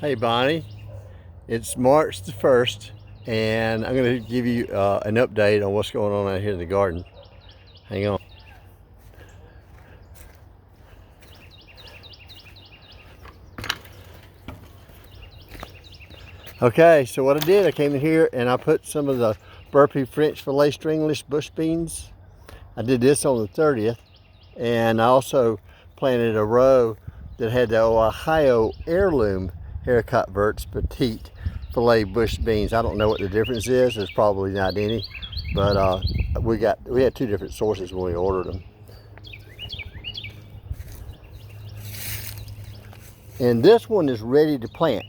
Hey Bonnie, it's March the 1st and I'm going to give you an update on what's going on out here in the garden. Hang on. Okay, so what I did, I came in here and I put some of the Burpee French Fillet Stringlish bush beans. I did this on the 30th, and I also planted a row that had the Ohio Heirloom Haricot Verts Petite Filet bush beans. I don't know what the difference is. There's probably not any, but we had two different sources when we ordered them. And this one is ready to plant.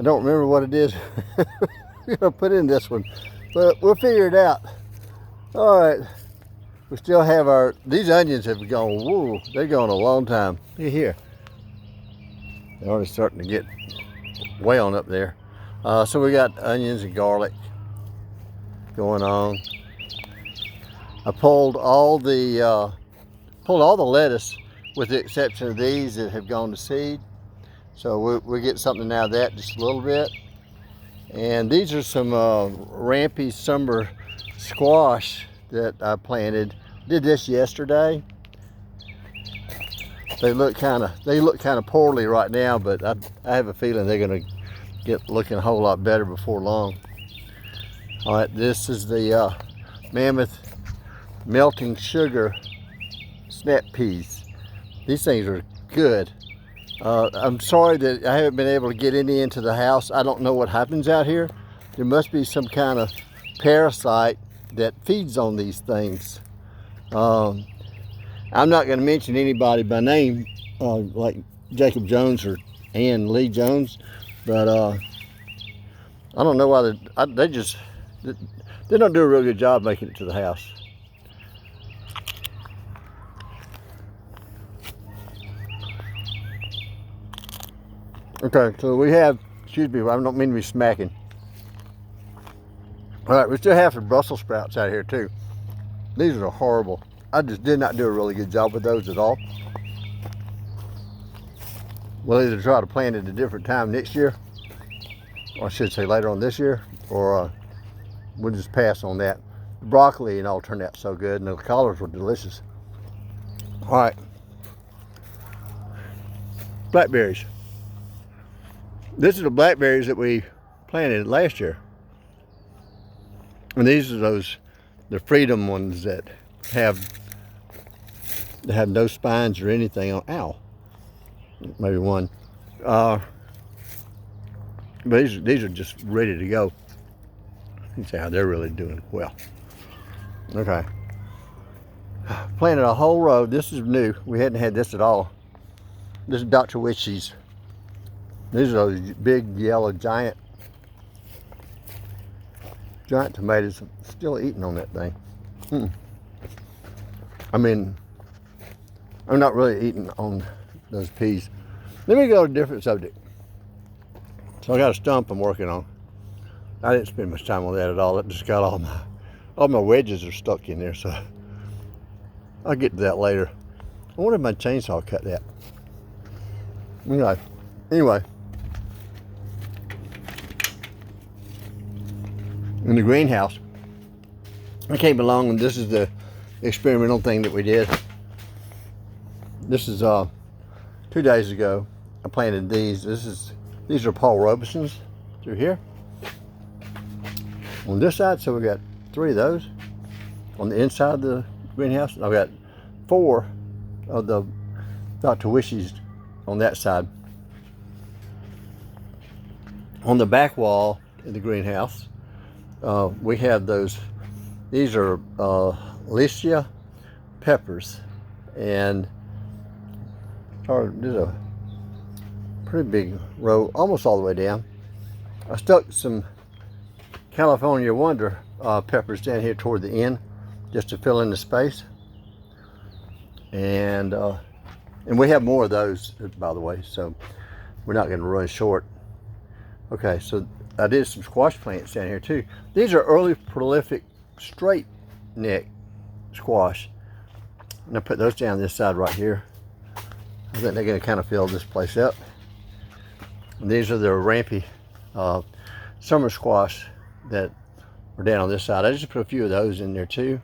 I don't remember what it is we're gonna put in this one, but we'll figure it out. All right, we still have these onions have gone, whoa, they're going a long time. Look here. They're already starting to get way on up there. So we got onions and garlic going on. I pulled all the lettuce with the exception of these that have gone to seed. So we'll get something out of that just a little bit. And these are some rampy summer squash that I planted. Did this yesterday. They look kind of poorly right now, but I have a feeling they're going to get looking a whole lot better before long. All right, this is the Mammoth Melting Sugar snap peas. These things are good. I'm sorry that I haven't been able to get any into the house. I don't know what happens out here. There must be some kind of parasite that feeds on these things. I'm not going to mention anybody by name, like Jacob Jones or Ann Lee Jones, but I don't know why they don't do a real good job making it to the house. Okay, so we have, excuse me, I don't mean to be smacking. All right, we still have some Brussels sprouts out here too. These are horrible. I just did not do a really good job with those at all. We'll either try to plant it at a different time next year, or I should say later on this year, or we'll just pass on that. The broccoli and all turned out so good, and the collards were delicious. All right, blackberries. This is the blackberries that we planted last year. And these are the Freedom ones that have no spines or anything on. Ow, maybe one. But these are just ready to go. You can see how they're really doing well. Okay. Planted a whole row. This is new. We hadn't had this at all. This is Dr. Witchy's. These are those big yellow giant tomatoes. I'm still eating on that thing. I mean, I'm not really eating on those peas. Let me go to a different subject. So I got a stump I'm working on. I didn't spend much time on that at all. It just got all my wedges are stuck in there, so I'll get to that later. I wonder if my chainsaw cut that. Okay. Anyway. In the greenhouse, I came along and this is the experimental thing that we did. This is 2 days ago. I planted these. These are Paul Robeson's through here. On this side, so we got 3 of those on the inside of the greenhouse. I've got 4 of the Dr. Wishy's on that side. On the back wall in the greenhouse, we have these are Lycia peppers, and there's a pretty big row almost all the way down. I stuck some California Wonder peppers down here toward the end just to fill in the space, and we have more of those, by the way, so we're not going to run short. Okay, so I did some squash plants down here too. These are early prolific straight neck squash. And I put those down this side right here. I think they're going to kind of fill this place up. And these are the rampy summer squash that are down on this side. I just put a few of those in there too,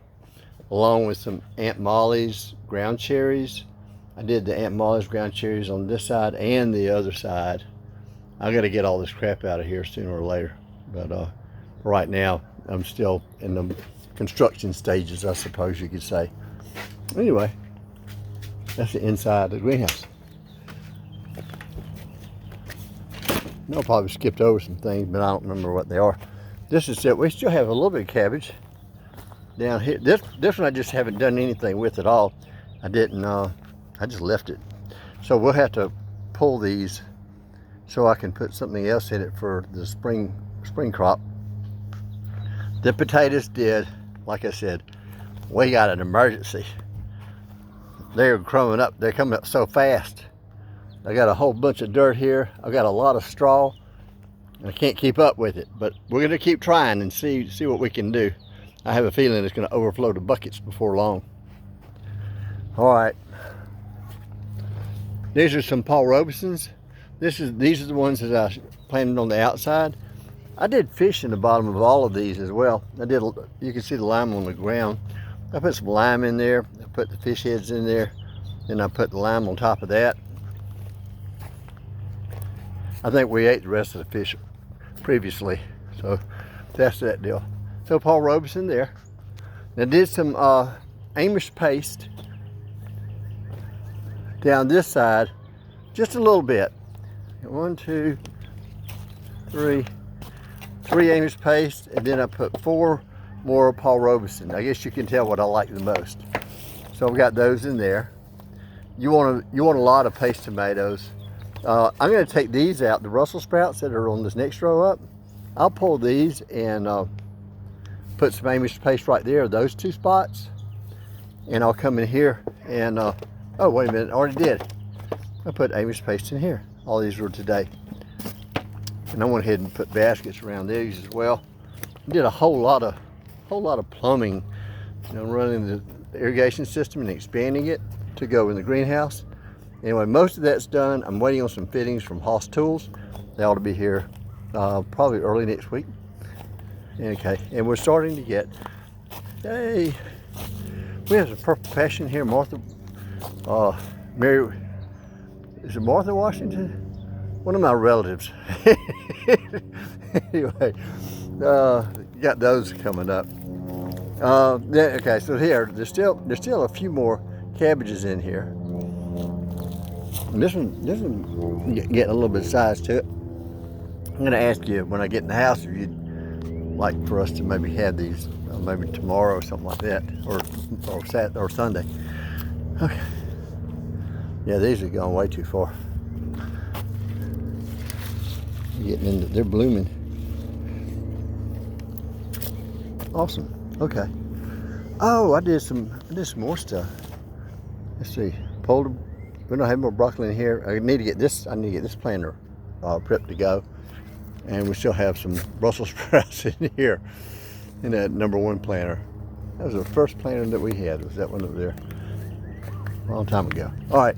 along with some Aunt Molly's ground cherries. I did the Aunt Molly's ground cherries on this side and the other side. I got to get all this crap out of here sooner or later. But right now, I'm still in the construction stages, I suppose you could say. Anyway, that's the inside of the greenhouse. I probably skipped over some things, but I don't remember what they are. This is it. We still have a little bit of cabbage down here. This one I just haven't done anything with at all. I didn't, I just left it. So we'll have to pull these so I can put something else in it for the spring crop. The potatoes did, like I said, we got an emergency. They're growing up. They're coming up so fast. I got a whole bunch of dirt here. I got a lot of straw. I can't keep up with it, but we're going to keep trying and see what we can do. I have a feeling it's going to overflow the buckets before long. All right. These are some Paul Robesons. These are the ones that I planted on the outside. I did fish in the bottom of all of these as well. You can see the lime on the ground. I put some lime in there. I put the fish heads in there. Then I put the lime on top of that. I think we ate the rest of the fish previously, so that's that deal. So Paul Robeson there. I did some Amish paste down this side, just a little bit. 1, 2, 3 Amish paste, and then I put 4 more Paul Robeson. I guess you can tell what I like the most. So I've got those in there. You want a lot of paste tomatoes. I'm going to take these out, the Brussels sprouts that are on this next row up. I'll pull these and put some Amish paste right there, those 2 spots. And I'll come in here and, oh, wait a minute, I already did. I put Amish paste in here. All these were today. And I went ahead and put baskets around these as well. Did a whole lot of plumbing, running the irrigation system and expanding it to go in the greenhouse. Anyway, most of that's done. I'm waiting on some fittings from Haas Tools. They ought to be here probably early next week. Okay, and we're starting to get, hey, we have some Purple Passion here. Martha, Mary, is it Martha Washington? One of my relatives. Anyway, got those coming up. Okay, so here, there's still a few more cabbages in here. And this one getting a little bit of size to it. I'm going to ask you when I get in the house if you'd like for us to maybe have these maybe tomorrow or something like that, or Saturday or Sunday. Okay. Yeah, these are going way too far. Getting into, they're blooming. Awesome. Okay. Oh, I did some more stuff. Let's see. We don't have more broccoli in here. I need to get this planter prepped to go. And we still have some Brussels sprouts in here in that #1 planter. That was the first planter that we had, was that one over there. A long time ago. All right.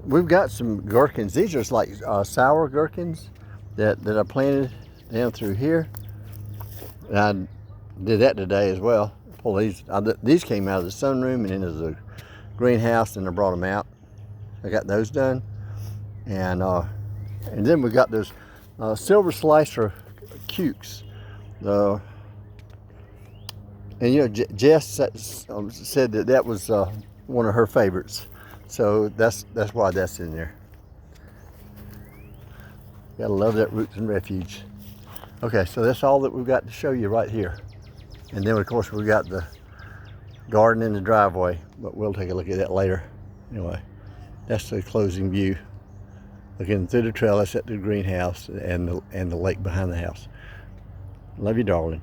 We've got some gherkins. These are like sour gherkins that I planted down through here. And I did that today as well. Pull these came out of the sunroom and into the greenhouse, and I brought them out. I got those done, and then we got those silver slicer cukes. And Jess said that was one of her favorites, so that's why that's in there. Gotta love that Roots and Refuge. Okay, so that's all that we've got to show you right here, and then of course we got the garden in the driveway, but we'll take a look at that later. Anyway, that's the closing view, looking through the trellis at the greenhouse and the lake behind the house. Love you, darling.